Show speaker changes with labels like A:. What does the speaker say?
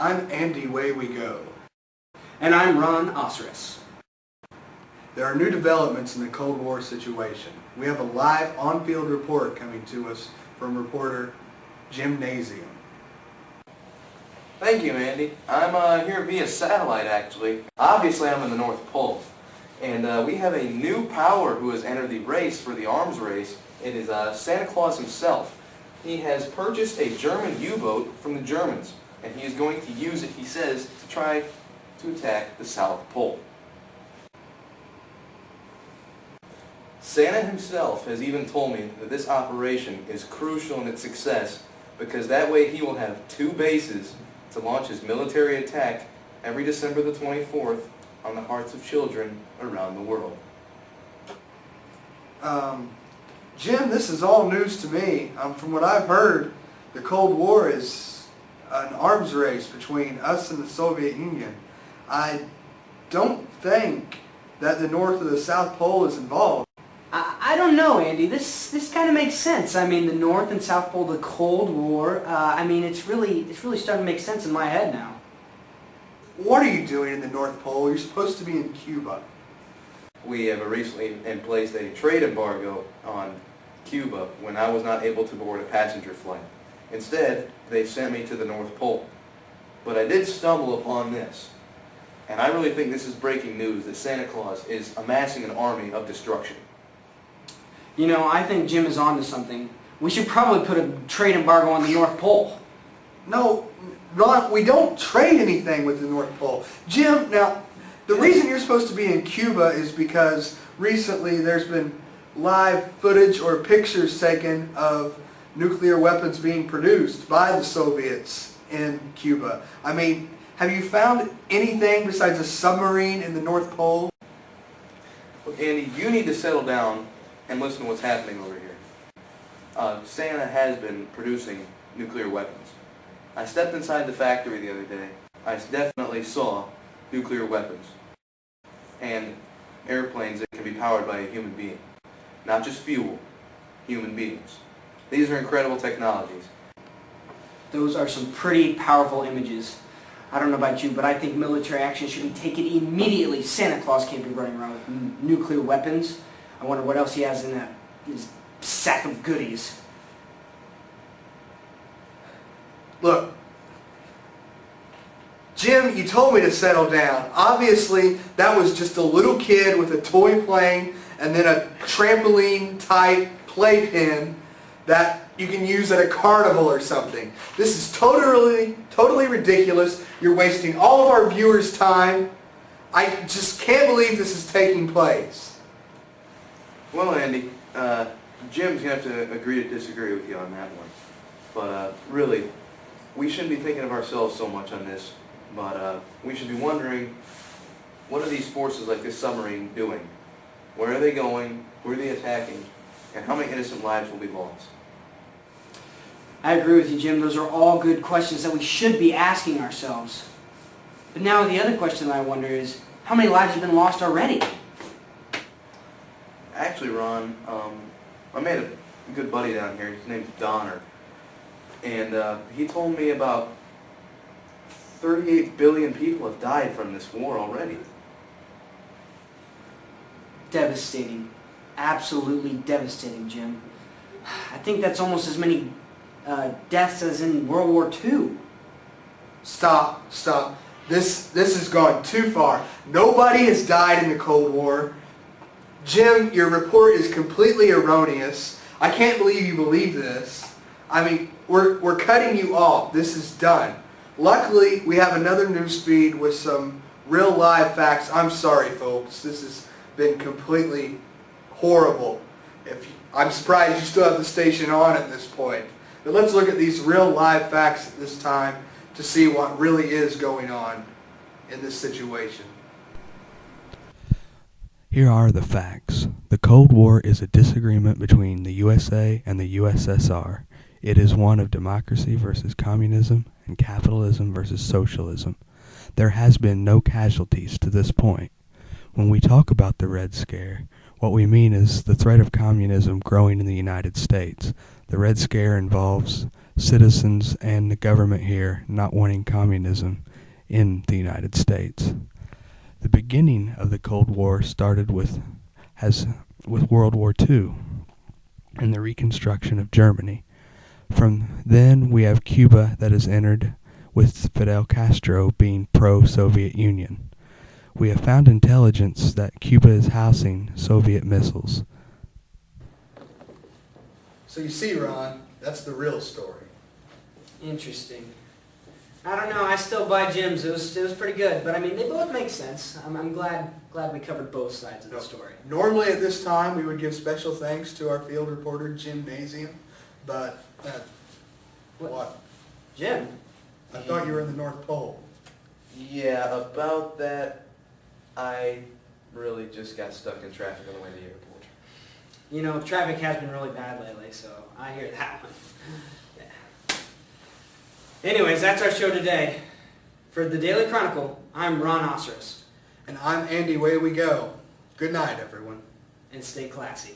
A: I'm Andy Way We Go.
B: And I'm Ron Osiris.
A: There are new developments in the Cold War situation. We have a live on-field report coming to us from reporter Jim Nazium.
C: Thank you, Andy. I'm here via satellite, actually. Obviously, I'm in the North Pole. And we have a new power who has entered the race for the arms race. It is Santa Claus himself. He has purchased a German U-boat from the Germans, and he is going to use it, he says, to try to attack the South Pole. Santa himself has even told me that this operation is crucial in its success because that way he will have two bases to launch his military attack every December the 24th on the hearts of children around the world.
A: Jim, this is all news to me. From what I've heard, the Cold War is an arms race between us and the Soviet Union. I don't think that the North or the South Pole is involved.
B: I don't know, Andy. This kind of makes sense. I mean, the North and South Pole, the Cold War. I mean, it's really starting to make sense in my head now.
A: What are you doing in the North Pole? You're supposed to be in Cuba.
C: We have recently placed a trade embargo on Cuba when I was not able to board a passenger flight. Instead, they sent me to the North Pole. But I did stumble upon this. And I really think this is breaking news that Santa Claus is amassing an army of destruction.
B: You know, I think Jim is onto something. We should probably put a trade embargo on the North Pole.
A: No, Ron, we don't trade anything with the North Pole. Jim, now, the reason you're supposed to be in Cuba is because recently there's been live footage or pictures taken of nuclear weapons being produced by the Soviets in Cuba. I mean, have you found anything besides a submarine in the North Pole?
C: Look, Andy, you need to settle down and listen to what's happening over here. Santa has been producing nuclear weapons. I stepped inside the factory the other day. I definitely saw nuclear weapons and airplanes that can be powered by a human being. Not just fuel, human beings. These are incredible technologies.
B: Those are some pretty powerful images. I don't know about you, but I think military action should be taken immediately. Santa Claus can't be running around with nuclear weapons. I wonder what else he has in his sack of goodies.
A: Look, Jim, you told me to settle down. Obviously, that was just a little kid with a toy plane and then a trampoline-type playpen that you can use at a carnival or something. This is totally ridiculous. You're wasting all of our viewers' time. I just can't believe this is taking place.
C: Well, Andy, Jim's going to have to agree to disagree with you on that one. But really, we shouldn't be thinking of ourselves so much on this. But we should be wondering, what are these forces like this submarine doing? Where are they going? Who are they attacking? And how many innocent lives will be lost?
B: I agree with you, Jim. Those are all good questions that we should be asking ourselves. But now the other question I wonder is, how many lives have been lost already?
C: Actually, Ron, I made a good buddy down here. His name's Donner. And he told me about 38 billion people have died from this war already.
B: Devastating. Absolutely devastating, Jim. I think that's almost as many deaths as in World War II.
A: Stop. This has gone too far. Nobody has died in the Cold War. Jim, your report is completely erroneous. I can't believe you believe this. I mean, we're cutting you off. This is done. Luckily, we have another news feed with some real live facts. I'm sorry, folks. This has been completely horrible. I'm surprised you still have the station on at this point. But let's look at these real live facts at this time to see what really is going on in this situation.
D: Here are the facts. The Cold War is a disagreement between the USA and the USSR. It is one of democracy versus communism and capitalism versus socialism. There has been no casualties to this point. When we talk about the Red Scare, what we mean is the threat of communism growing in the United States. The Red Scare involves citizens and the government here not wanting communism in the United States. The beginning of the Cold War started with World War II and the reconstruction of Germany. From then we have Cuba that has entered with Fidel Castro being pro-Soviet Union. We have found intelligence that Cuba is housing Soviet missiles.
A: So you see, Ron, that's the real story.
B: Interesting. I don't know. I still buy Jim's. It was pretty good, but I mean, they both make sense. I'm glad we covered both sides of the story.
A: Normally at this time we would give special thanks to our field reporter Jim Nazium, but what?
B: Jim.
A: I thought you were in the North Pole.
C: Yeah, about that, I really just got stuck in traffic on the way to the airport.
B: You know, traffic has been really bad lately, so I hear that one. Yeah. Anyways, that's our show today. For the Daily Chronicle, I'm Ron Osseris.
A: And I'm Andy. Way we go. Good night, everyone.
B: And stay classy.